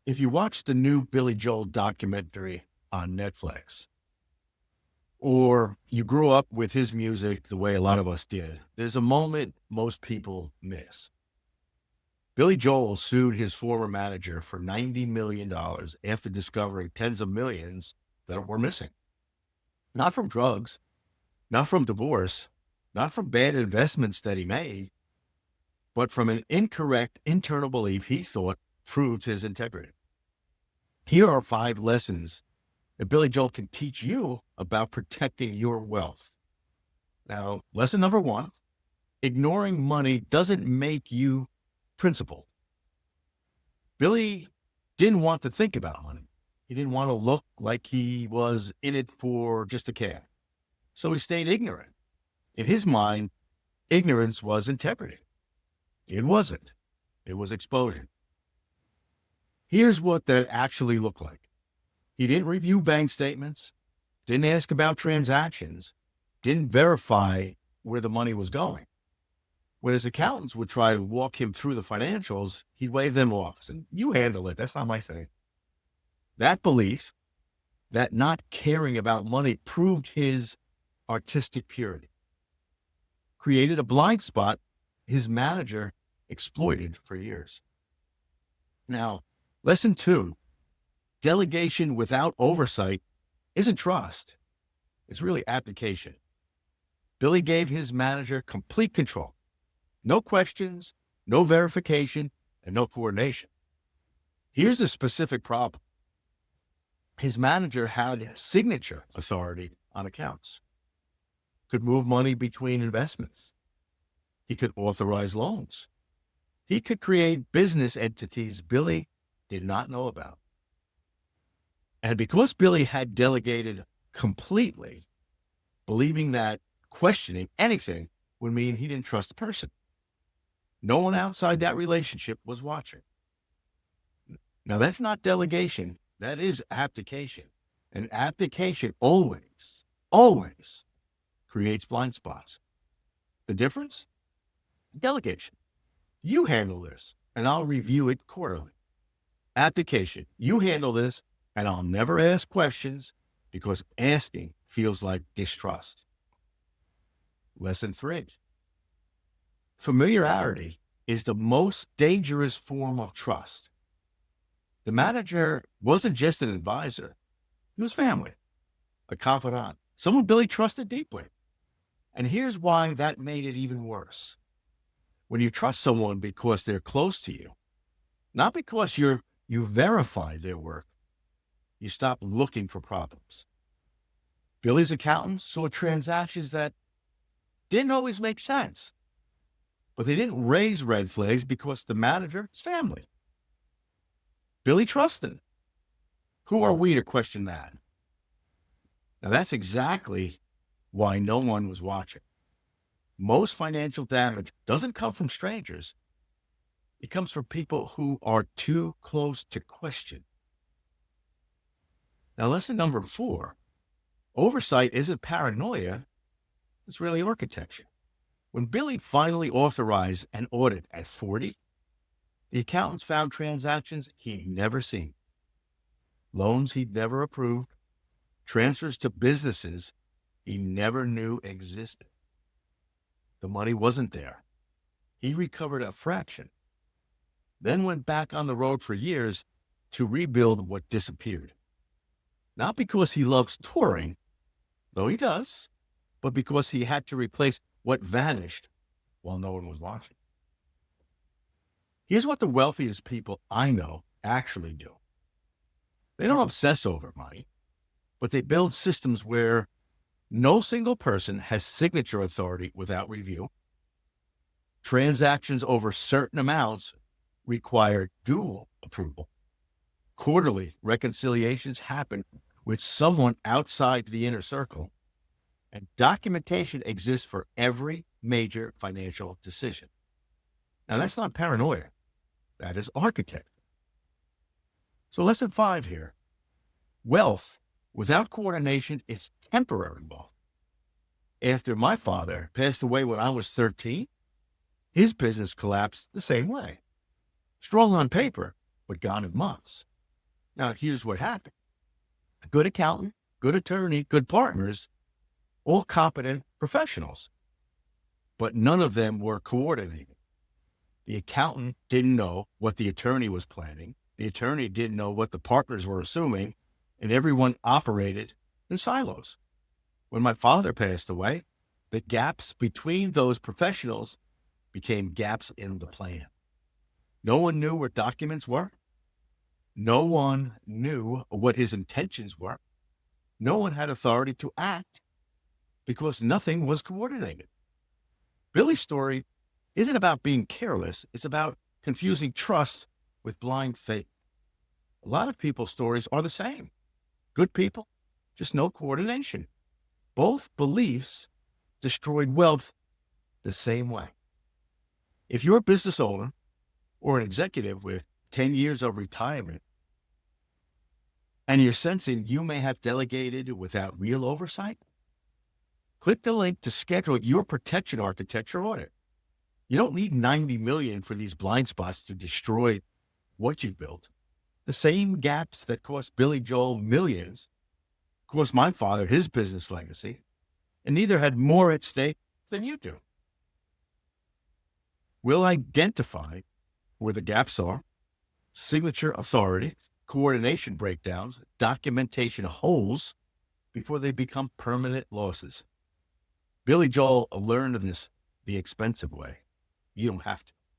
If you watch the new Billy Joel documentary on Netflix, or you grew up with his music the way a lot of us did, there's a moment most people miss. Billy Joel sued his former manager for $90 million after discovering tens of millions that were missing. Not from drugs, not from divorce, not from bad investments that he made, but from an incorrect internal belief he thought proved his integrity. Here are 5 lessons that Billy Joel can teach you about protecting your wealth. Now, lesson number 1, ignoring money doesn't make you principled. Billy didn't want to think about money. He didn't want to look like he was in it for just a cash. So he stayed ignorant. In his mind, ignorance was integrity. It wasn't. It was exposure. Here's what that actually looked like. He didn't review bank statements, didn't ask about transactions, didn't verify where the money was going. When his accountants would try to walk him through the financials, he'd wave them off. Said, "You handle it. That's not my thing." That belief, that not caring about money, proved his artistic purity, created a blind spot his manager exploited for years. Now, lesson 2, delegation without oversight isn't trust. It's really abdication. Billy gave his manager complete control. No questions, no verification, and no coordination. Here's the specific problem. His manager had signature authority on accounts, could move money between investments. He could authorize loans. He could create business entities Billy did not know about. And because Billy had delegated completely, believing that questioning anything would mean he didn't trust the person, no one outside that relationship was watching. Now, that's not delegation. That is abdication. And abdication always creates blind spots. The difference? Delegation. You handle this, and I'll review it quarterly. Abdication. You handle this, and I'll never ask questions because asking feels like distrust. Lesson 3. Familiarity is the most dangerous form of trust. The manager wasn't just an advisor. He was family, a confidant, someone Billy trusted deeply. And here's why that made it even worse. When you trust someone because they're close to you, not because you verify their work, you stop looking for problems. Billy's accountants saw transactions that didn't always make sense, but they didn't raise red flags because the manager is family. Billy trusted. Who are we to question that? Now, that's exactly why no one was watching. Most financial damage doesn't come from strangers. It comes from people who are too close to question. Now, lesson number 4, oversight isn't paranoia. It's really architecture. When Billy finally authorized an audit at 40, the accountants found transactions he'd never seen, loans he'd never approved, transfers to businesses he never knew existed. The money wasn't there. He recovered a fraction, then went back on the road for years to rebuild what disappeared. Not because he loves touring, though he does, but because he had to replace what vanished while no one was watching. Here's what the wealthiest people I know actually do. They don't obsess over money, but they build systems where no single person has signature authority without review. Transactions over certain amounts require dual approval. Quarterly reconciliations happen with someone outside the inner circle, and documentation exists for every major financial decision. Now, that's not paranoia. That is architecture. So lesson 5 here. Wealth without coordination is temporary wealth. After my father passed away when I was 13, his business collapsed the same way. Strong on paper, but gone in months. Now, here's what happened. A good accountant, good attorney, good partners, all competent professionals, but none of them were coordinating. The accountant didn't know what the attorney was planning. The attorney didn't know what the partners were assuming, and everyone operated in silos. When my father passed away, the gaps between those professionals became gaps in the plan. No one knew what documents were. No one knew what his intentions were. No one had authority to act because nothing was coordinated. Billy's story isn't about being careless. It's about confusing trust with blind faith. A lot of people's stories are the same. Good people, just no coordination. Both beliefs destroyed wealth the same way. If you're a business owner or an executive with 10 years of retirement and you're sensing you may have delegated without real oversight, click the link to schedule your protection architecture audit. You don't need 90 million for these blind spots to destroy what you've built. The same gaps that cost Billy Joel millions cost my father his business legacy, and neither had more at stake than you do. We'll identify where the gaps are, signature authority, coordination breakdowns, documentation holes before they become permanent losses. Billy Joel learned this the expensive way. You don't have to.